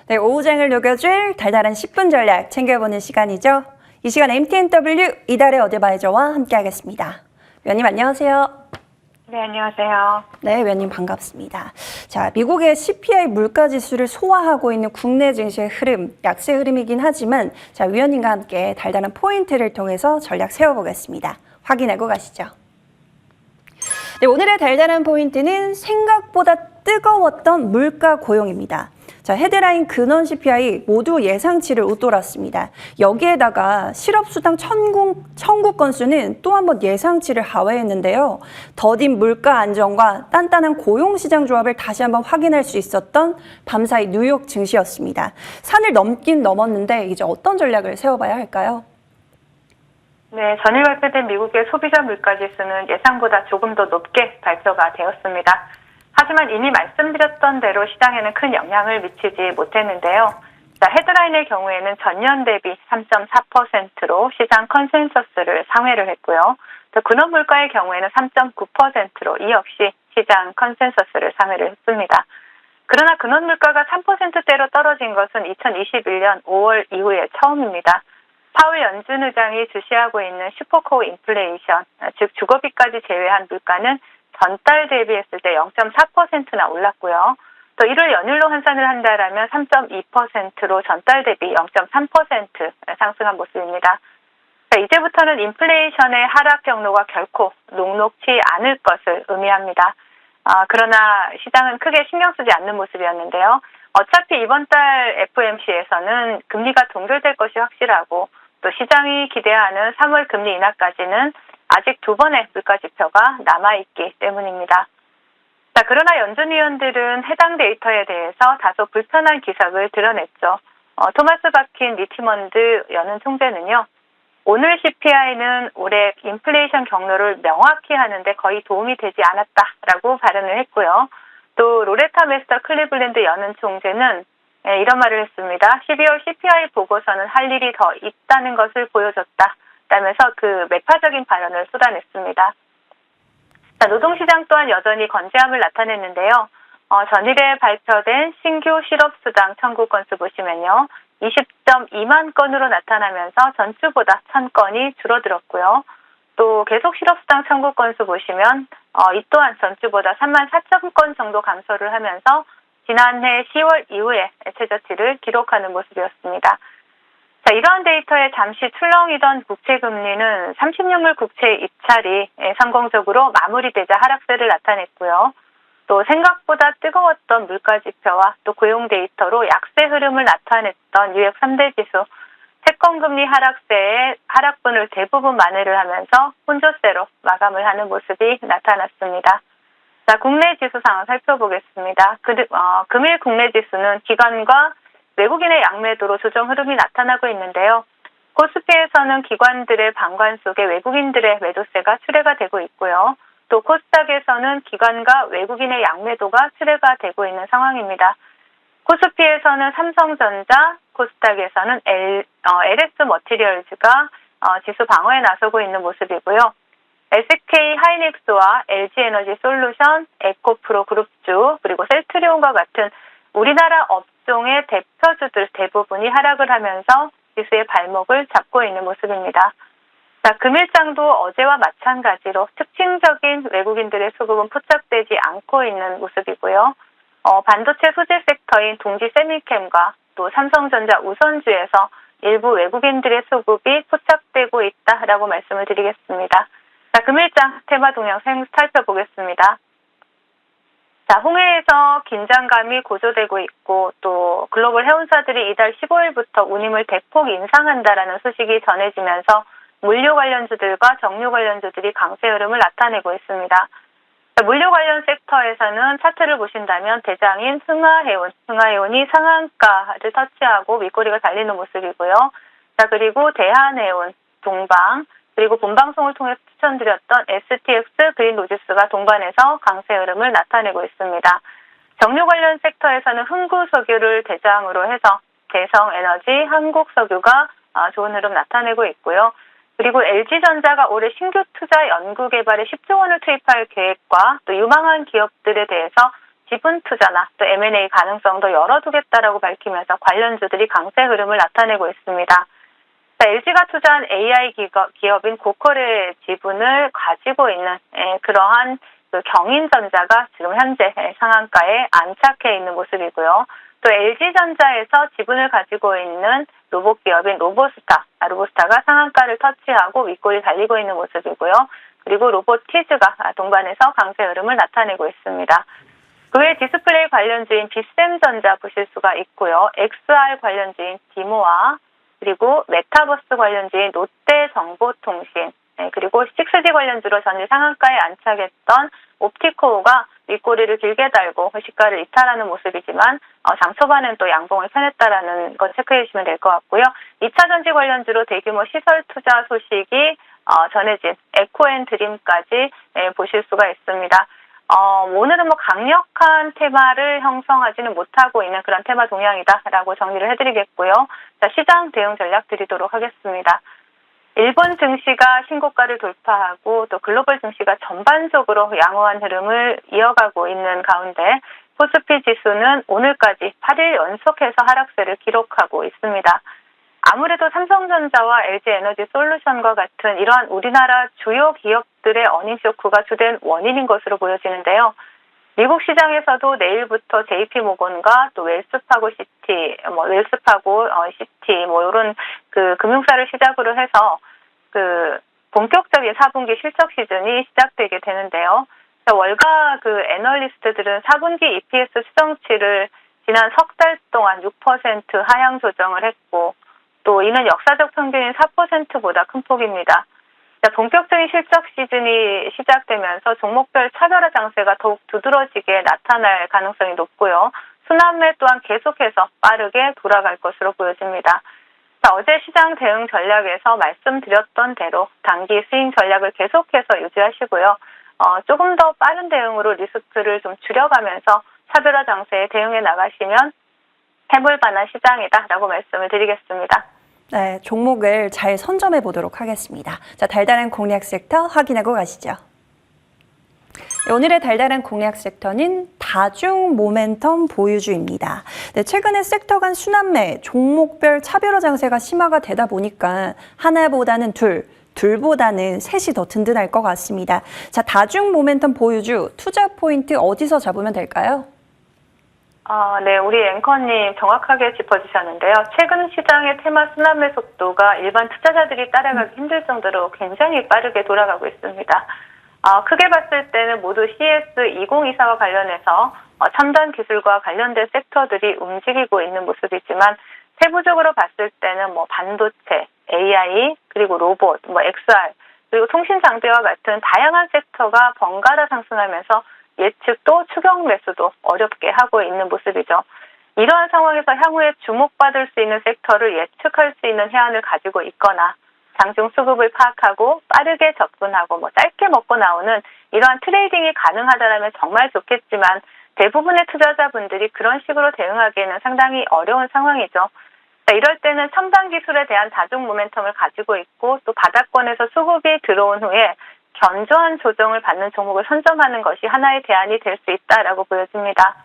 네, 오후장을 녹여줄 달달한 10분 전략 챙겨보는 시간이죠. 이 시간 MTNW 이달의 어드바이저와 함께하겠습니다. 위원님 안녕하세요. 네, 안녕하세요. 네, 위원님 반갑습니다. 자, 미국의 CPI 물가지수를 소화하고 있는 국내 증시의 흐름, 약세 흐름이긴 하지만 자, 위원님과 함께 달달한 포인트를 통해서 전략 세워보겠습니다. 확인하고 가시죠. 네, 오늘의 달달한 포인트는 생각보다 뜨거웠던 물가 고용입니다. 자, 헤드라인 근원 CPI 모두 예상치를 웃돌았습니다. 여기에다가 실업수당 청구 건수는 또 한 번 예상치를 하회했는데요. 더딘 물가 안정과 단단한 고용시장 조합을 다시 한번 확인할 수 있었던 밤사이 뉴욕 증시였습니다. 산을 넘긴 넘었는데 이제 어떤 전략을 세워봐야 할까요? 네, 전일 발표된 미국의 소비자 물가지수는 예상보다 조금 더 높게 발표가 되었습니다. 하지만 이미 말씀드렸던 대로 시장에는 큰 영향을 미치지 못했는데요. 자, 헤드라인의 경우에는 전년 대비 3.4%로 시장 컨센서스를 상회를 했고요. 또 근원 물가의 경우에는 3.9%로 이 역시 시장 컨센서스를 상회를 했습니다. 그러나 근원 물가가 3%대로 떨어진 것은 2021년 5월 이후에 처음입니다. 파월 연준 의장이 주시하고 있는 슈퍼코어 인플레이션, 즉 주거비까지 제외한 물가는 전달 대비했을 때 0.4%나 올랐고요. 또 1월 연율로 환산을 한다면 3.2%로 전달 대비 0.3% 상승한 모습입니다. 자, 이제부터는 인플레이션의 하락 경로가 결코 녹록지 않을 것을 의미합니다. 그러나 시장은 크게 신경 쓰지 않는 모습이었는데요. 어차피 이번 달 FOMC에서는 금리가 동결될 것이 확실하고 또 시장이 기대하는 3월 금리 인하까지는 아직 두 번의 물가 지표가 남아있기 때문입니다. 자, 그러나 연준위원들은 해당 데이터에 대해서 다소 불편한 기색을 드러냈죠. 토마스 바킨 리치먼드 연은 총재는요. 오늘 CPI는 올해 인플레이션 경로를 명확히 하는데 거의 도움이 되지 않았다라고 발언을 했고요. 또 로레타 메스터 클리블랜드 연은 총재는 이런 말을 했습니다. 12월 CPI 보고서는 할 일이 더 있다는 것을 보여줬다. 라면서 그 매파적인 발언을 쏟아냈습니다. 자, 노동시장 또한 여전히 건재함을 나타냈는데요. 전일에 발표된 신규 실업수당 청구 건수 보시면요. 20.2만 건으로 나타나면서 전주보다 1,000건이 줄어들었고요. 또 계속 실업수당 청구 건수 보시면 이 또한 전주보다 34,000건 정도 감소를 하면서 지난해 10월 이후에 최저치를 기록하는 모습이었습니다. 자, 이러한 데이터에 잠시 출렁이던 국채금리는 30년물 국채 입찰이 성공적으로 마무리되자 하락세를 나타냈고요. 또 생각보다 뜨거웠던 물가지표와 또 고용 데이터로 약세 흐름을 나타냈던 뉴욕 3대 지수, 채권금리 하락세에 하락분을 대부분 만회를 하면서 혼조세로 마감을 하는 모습이 나타났습니다. 자, 국내 지수 상황 살펴보겠습니다. 금일 국내 지수는 기관과 외국인의 양매도로 조정 흐름이 나타나고 있는데요. 코스피에서는 기관들의 방관 속에 외국인들의 매도세가 출회가 되고 있고요. 또 코스닥에서는 기관과 외국인의 양매도가 출회가 되고 있는 상황입니다. 코스피에서는 삼성전자, 코스닥에서는 LS 머티리얼즈가 지수 방어에 나서고 있는 모습이고요. SK 하이닉스와 LG 에너지 솔루션, 에코프로 그룹주, 그리고 셀트리온과 같은 우리나라 업종의 대표주들 대부분이 하락을 하면서 지수의 발목을 잡고 있는 모습입니다. 자, 금일장도 어제와 마찬가지로 특징적인 외국인들의 수급은 포착되지 않고 있는 모습이고요. 반도체 소재 섹터인 동지 세미캠과 또 삼성전자 우선주에서 일부 외국인들의 수급이 포착되고 있다라고 말씀을 드리겠습니다. 자, 금일장 테마 동향 살펴보겠습니다. 자, 홍해에서 긴장감이 고조되고 있고 또 글로벌 해운사들이 이달 15일부터 운임을 대폭 인상한다라는 소식이 전해지면서 물류 관련주들과 정유 관련주들이 강세 흐름을 나타내고 있습니다. 자, 물류 관련 섹터에서는 차트를 보신다면 대장인 흥하해운이 상한가를 터치하고 윗꼬리가 달리는 모습이고요. 자, 그리고 대한해운, 동방, 그리고 본방송을 통해서 추천드렸던 STX 그린로지스가 동반해서 강세 흐름을 나타내고 있습니다. 정유 관련 섹터에서는 흥구석유를 대장으로 해서 대성에너지, 한국석유가 좋은 흐름 나타내고 있고요. 그리고 LG전자가 올해 신규 투자 연구개발에 10조 원을 투입할 계획과 또 유망한 기업들에 대해서 지분 투자나 또 M&A 가능성도 열어두겠다라고 밝히면서 관련주들이 강세 흐름을 나타내고 있습니다. 자, LG가 투자한 AI 기업인 고퀄의 지분을 가지고 있는 그러한 그 경인전자가 지금 현재 상한가에 안착해 있는 모습이고요. 또 LG전자에서 지분을 가지고 있는 로봇 기업인 로보스타가 상한가를 터치하고 윗골이 달리고 있는 모습이고요. 그리고 로보티즈가 동반해서 강세 흐름을 나타내고 있습니다. 그 외 디스플레이 관련주인 비셈전자 보실 수가 있고요. XR 관련주인 디모아, 그리고 메타버스 관련주인 롯데정보통신, 그리고 6G 관련주로 전일 상한가에 안착했던 옵티코가 윗꼬리를 길게 달고 시가를 이탈하는 모습이지만 장 초반엔 또 양봉을 펴냈다라는 거 체크해 주시면 될 것 같고요. 2차 전지 관련주로 대규모 시설 투자 소식이 전해진 에코앤드림까지 보실 수가 있습니다. 오늘은 강력한 테마를 형성하지는 못하고 있는 그런 테마 동향이다라고 정리를 해드리겠고요. 자, 시장 대응 전략 드리도록 하겠습니다. 일본 증시가 신고가를 돌파하고 또 글로벌 증시가 전반적으로 양호한 흐름을 이어가고 있는 가운데 코스피 지수는 오늘까지 8일 연속해서 하락세를 기록하고 있습니다. 아무래도 삼성전자와 LG에너지솔루션과 같은 이러한 우리나라 주요 기업들의 어닝 쇼크가 주된 원인인 것으로 보여지는데요. 미국 시장에서도 내일부터 JP모건과 또 웰스파고 시티, 이런 그 금융사를 시작으로 해서 그 본격적인 4분기 실적 시즌이 시작되게 되는데요. 월가 그 애널리스트들은 4분기 EPS 추정치를 지난 석 달 동안 6% 하향 조정을 했고, 또 이는 역사적 평균인 4%보다 큰 폭입니다. 본격적인 실적 시즌이 시작되면서 종목별 차별화 장세가 더욱 두드러지게 나타날 가능성이 높고요. 순환매 또한 계속해서 빠르게 돌아갈 것으로 보여집니다. 자, 어제 시장 대응 전략에서 말씀드렸던 대로 단기 스윙 전략을 계속해서 유지하시고요. 조금 더 빠른 대응으로 리스크를 좀 줄여가면서 차별화 장세에 대응해 나가시면 해볼 만한 시장이다라고 말씀을 드리겠습니다. 네, 종목을 잘 선점해 보도록 하겠습니다. 자, 달달한 공략 섹터 확인하고 가시죠. 오늘의 달달한 공략 섹터는 다중 모멘텀 보유주입니다. 네, 최근에 섹터 간 순환매, 종목별 차별화 장세가 심화가 되다 보니까 하나보다는 둘보다는 셋이 더 든든할 것 같습니다. 자, 다중 모멘텀 보유주 투자 포인트 어디서 잡으면 될까요? 네, 우리 앵커님 정확하게 짚어주셨는데요. 최근 시장의 테마 순환매 속도가 일반 투자자들이 따라가기 힘들 정도로 굉장히 빠르게 돌아가고 있습니다. 크게 봤을 때는 모두 CS2024와 관련해서 첨단 기술과 관련된 섹터들이 움직이고 있는 모습이지만 세부적으로 봤을 때는 반도체, AI, 그리고 로봇, XR, 그리고 통신 장비와 같은 다양한 섹터가 번갈아 상승하면서 예측도 추격 매수도 어렵게 하고 있는 모습이죠. 이러한 상황에서 향후에 주목받을 수 있는 섹터를 예측할 수 있는 해안을 가지고 있거나 장중 수급을 파악하고 빠르게 접근하고 짧게 먹고 나오는 이러한 트레이딩이 가능하다면 정말 좋겠지만 대부분의 투자자분들이 그런 식으로 대응하기에는 상당히 어려운 상황이죠. 이럴 때는 첨단 기술에 대한 다중 모멘텀을 가지고 있고 또 바닥권에서 수급이 들어온 후에 견조한 조정을 받는 종목을 선점하는 것이 하나의 대안이 될 수 있다라고 보여집니다.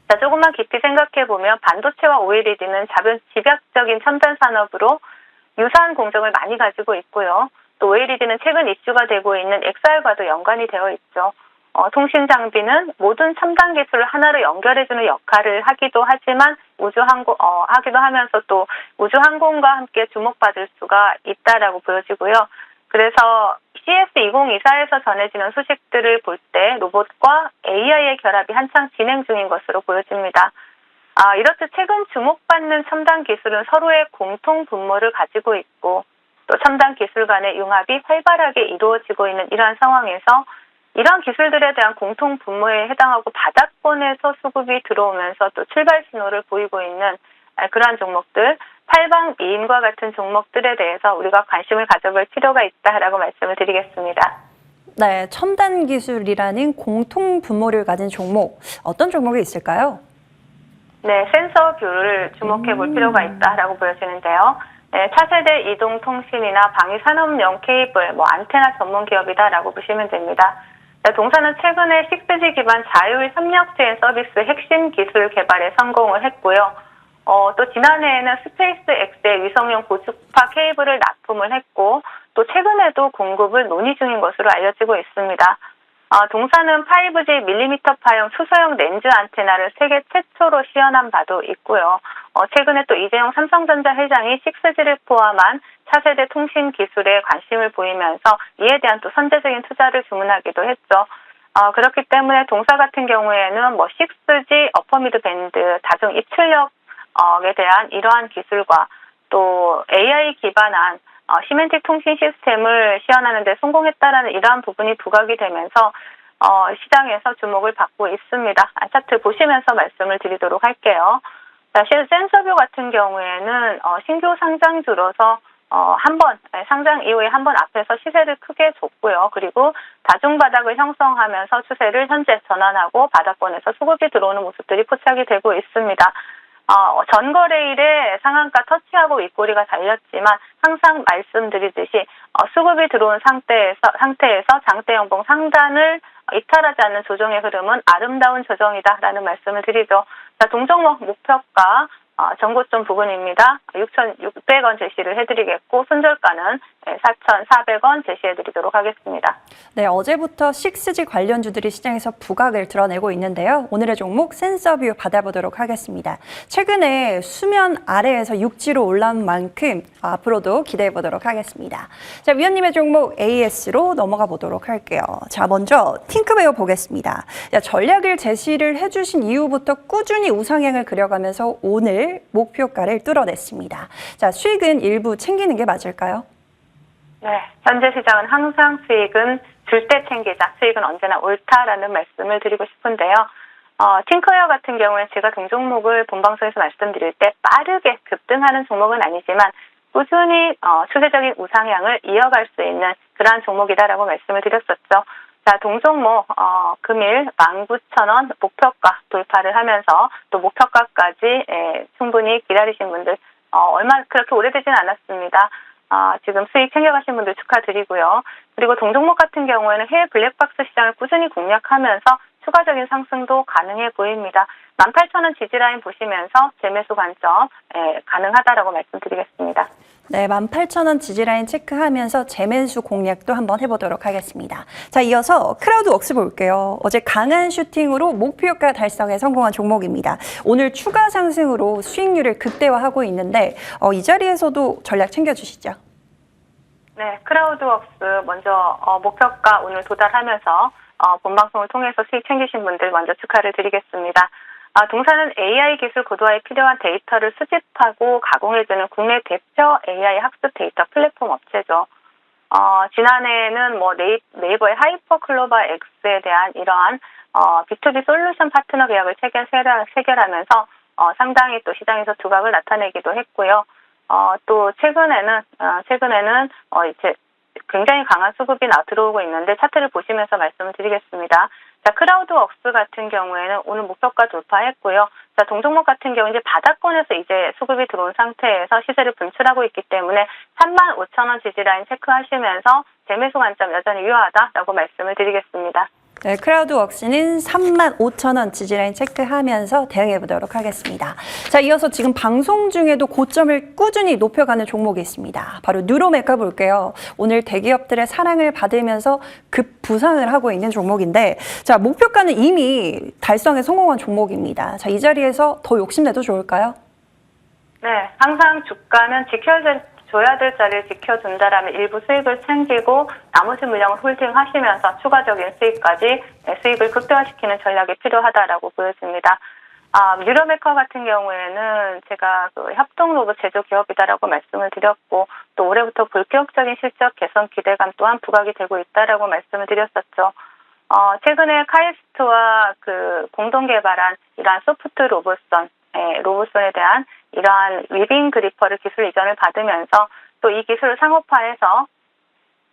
자, 조금만 깊이 생각해보면 반도체와 OLED는 집약적인 첨단 산업으로 유사한 공정을 많이 가지고 있고요. 또 OLED는 최근 이슈가 되고 있는 XR과도 연관이 되어 있죠. 통신 장비는 모든 첨단 기술을 하나로 연결해주는 역할을 하기도 하지만 하기도 하면서 또 우주항공과 함께 주목받을 수가 있다라고 보여지고요. 그래서 CS2024에서 전해지는 소식들을 볼 때 로봇과 AI의 결합이 한창 진행 중인 것으로 보여집니다. 이렇듯 최근 주목받는 첨단 기술은 서로의 공통 분모를 가지고 있고 또 첨단 기술 간의 융합이 활발하게 이루어지고 있는 이러한 상황에서 이러한 기술들에 대한 공통 분모에 해당하고 바닥권에서 수급이 들어오면서 또 출발 신호를 보이고 있는 그러한 종목들, 팔방미인과 같은 종목들에 대해서 우리가 관심을 가져볼 필요가 있다라고 말씀을 드리겠습니다. 네, 첨단 기술이라는 공통 분모를 가진 종목, 어떤 종목이 있을까요? 네, 센서뷰를 주목해 볼 필요가 있다라고 보여지는데요. 네, 차세대 이동통신이나 방위산업용 케이블, 안테나 전문 기업이다라고 보시면 됩니다. 자, 동사는 최근에 6G 기반 자율 협력체인 서비스 핵심 기술 개발에 성공을 했고요. 또 지난해에는 스페이스 X의 위성용 고주파 케이블을 납품을 했고, 또 최근에도 공급을 논의 중인 것으로 알려지고 있습니다. 동사는 5G 밀리미터파형 수소형 렌즈 안테나를 세계 최초로 시연한 바도 있고요. 최근에 또 이재용 삼성전자 회장이 6G를 포함한 차세대 통신 기술에 관심을 보이면서 이에 대한 또 선제적인 투자를 주문하기도 했죠. 그렇기 때문에 동사 같은 경우에는 6G 어퍼미드 밴드 다중 입출력에 대한 이러한 기술과 또 AI 기반한 시멘틱 통신 시스템을 시연하는 데 성공했다라는 이러한 부분이 부각이 되면서 시장에서 주목을 받고 있습니다. 차트 보시면서 말씀을 드리도록 할게요. 자, 센서뷰 같은 경우에는 신규 상장주로서 한 번 상장 이후에 한 번 앞에서 시세를 크게 줬고요. 그리고 다중바닥을 형성하면서 추세를 현재 전환하고 바닥권에서 수급이 들어오는 모습들이 포착이 되고 있습니다. 전거래일에 상한가 터치하고 윗꼬리가 달렸지만 항상 말씀드리듯이 수급이 들어온 상태에서 장대 연봉 상단을 이탈하지 않는 조정의 흐름은 아름다운 조정이다라는 말씀을 드리죠. 자, 동종목 목표가 전고점 부근입니다. 6,600원 제시를 해드리겠고 손절가는 4,400원 제시해드리도록 하겠습니다. 네, 어제부터 6G 관련주들이 시장에서 부각을 드러내고 있는데요. 오늘의 종목 센서뷰 받아보도록 하겠습니다. 최근에 수면 아래에서 육지로 올라온 만큼 앞으로도 기대해 보도록 하겠습니다. 자, 위원님의 종목 AS로 넘어가 보도록 할게요. 자, 먼저 팅크베어 보겠습니다. 자, 전략을 제시를 해주신 이후부터 꾸준히 우상향을 그려가면서 오늘 목표가를 뚫어냈습니다. 자, 수익은 일부 챙기는 게 맞을까요? 네, 현재 시장은 항상 수익은 줄 때 챙기자, 수익은 언제나 옳다라는 말씀을 드리고 싶은데요. 팅크웨어 같은 경우에 제가 동종목을 본방송에서 말씀드릴 때 빠르게 급등하는 종목은 아니지만 꾸준히 추세적인 우상향을 이어갈 수 있는 그러한 종목이다라고 말씀을 드렸었죠. 자, 동종목 금일 19,000원 목표가 돌파를 하면서 또 목표가까지 충분히 기다리신 분들 얼마 그렇게 오래되진 않았습니다. 지금 수익 챙겨가신 분들 축하드리고요. 그리고 동종목 같은 경우에는 해외 블랙박스 시장을 꾸준히 공략하면서 추가적인 상승도 가능해 보입니다. 18,000원 지지라인 보시면서 재매수 관점 가능하다라고 말씀드리겠습니다. 네, 18,000원 지지라인 체크하면서 재매수 공략도 한번 해보도록 하겠습니다. 자, 이어서 크라우드웍스 볼게요. 어제 강한 슈팅으로 목표가 달성에 성공한 종목입니다. 오늘 추가 상승으로 수익률을 극대화하고 있는데 이 자리에서도 전략 챙겨주시죠. 네, 크라우드웍스 먼저 목표가 오늘 도달하면서 본방송을 통해서 수익 챙기신 분들 먼저 축하를 드리겠습니다. 동사는 AI 기술 고도화에 필요한 데이터를 수집하고 가공해주는 국내 대표 AI 학습 데이터 플랫폼 업체죠. 지난해에는 네이버의 하이퍼클로바 X에 대한 이러한 B2B 솔루션 파트너 계약을 체결하면서 상당히 또 시장에서 두각을 나타내기도 했고요. 또 최근에는 이제 굉장히 강한 수급이 들어오고 있는데 차트를 보시면서 말씀을 드리겠습니다. 자, 크라우드웍스 같은 경우에는 오늘 목표가 돌파했고요. 자, 동종목 같은 경우 이제 바닥권에서 이제 수급이 들어온 상태에서 시세를 분출하고 있기 때문에 35,000원 지지라인 체크하시면서 재매수 관점 여전히 유효하다라고 말씀을 드리겠습니다. 네, 크라우드웍스는 35,000원 지지라인 체크하면서 대응해 보도록 하겠습니다. 자, 이어서 지금 방송 중에도 고점을 꾸준히 높여가는 종목이 있습니다. 바로 뉴로메카 볼게요. 오늘 대기업들의 사랑을 받으면서 급부상을 하고 있는 종목인데, 자, 목표가는 이미 달성에 성공한 종목입니다. 자, 이 자리에서 더 욕심내도 좋을까요? 네, 항상 주가는 줘야 될 자리를 지켜준다라면 일부 수익을 챙기고 나머지 물량을 홀딩하시면서 추가적인 수익까지 수익을 극대화시키는 전략이 필요하다라고 보여집니다. 뉴로메카 같은 경우에는 제가 협동 로봇 제조 기업이다라고 말씀을 드렸고 또 올해부터 본격적인 실적 개선 기대감 또한 부각이 되고 있다라고 말씀을 드렸었죠. 최근에 카이스트와 공동 개발한 이러한 소프트 로봇선에 대한 이러한 위빙 그리퍼를 기술 이전을 받으면서 또 이 기술을 상업화해서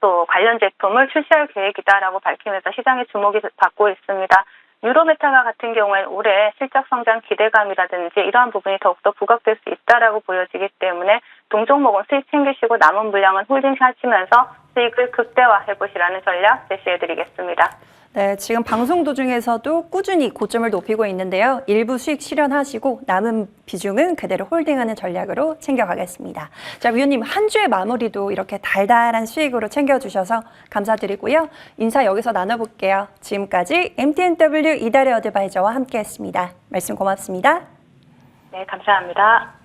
또 관련 제품을 출시할 계획이다라고 밝히면서 시장의 주목이 받고 있습니다. 뉴로메타 같은 경우에는 올해 실적 성장 기대감이라든지 이러한 부분이 더욱더 부각될 수 있다라고 보여지기 때문에 동종목은 수익 챙기시고 남은 물량은 홀딩하시면서 수익을 극대화해 보시라는 전략 제시해 드리겠습니다. 네, 지금 방송 도중에서도 꾸준히 고점을 높이고 있는데요. 일부 수익 실현하시고 남은 비중은 그대로 홀딩하는 전략으로 챙겨가겠습니다. 자, 위원님 한 주의 마무리도 이렇게 달달한 수익으로 챙겨주셔서 감사드리고요. 인사 여기서 나눠볼게요. 지금까지 MTNW 이달의 어드바이저와 함께했습니다. 말씀 고맙습니다. 네, 감사합니다.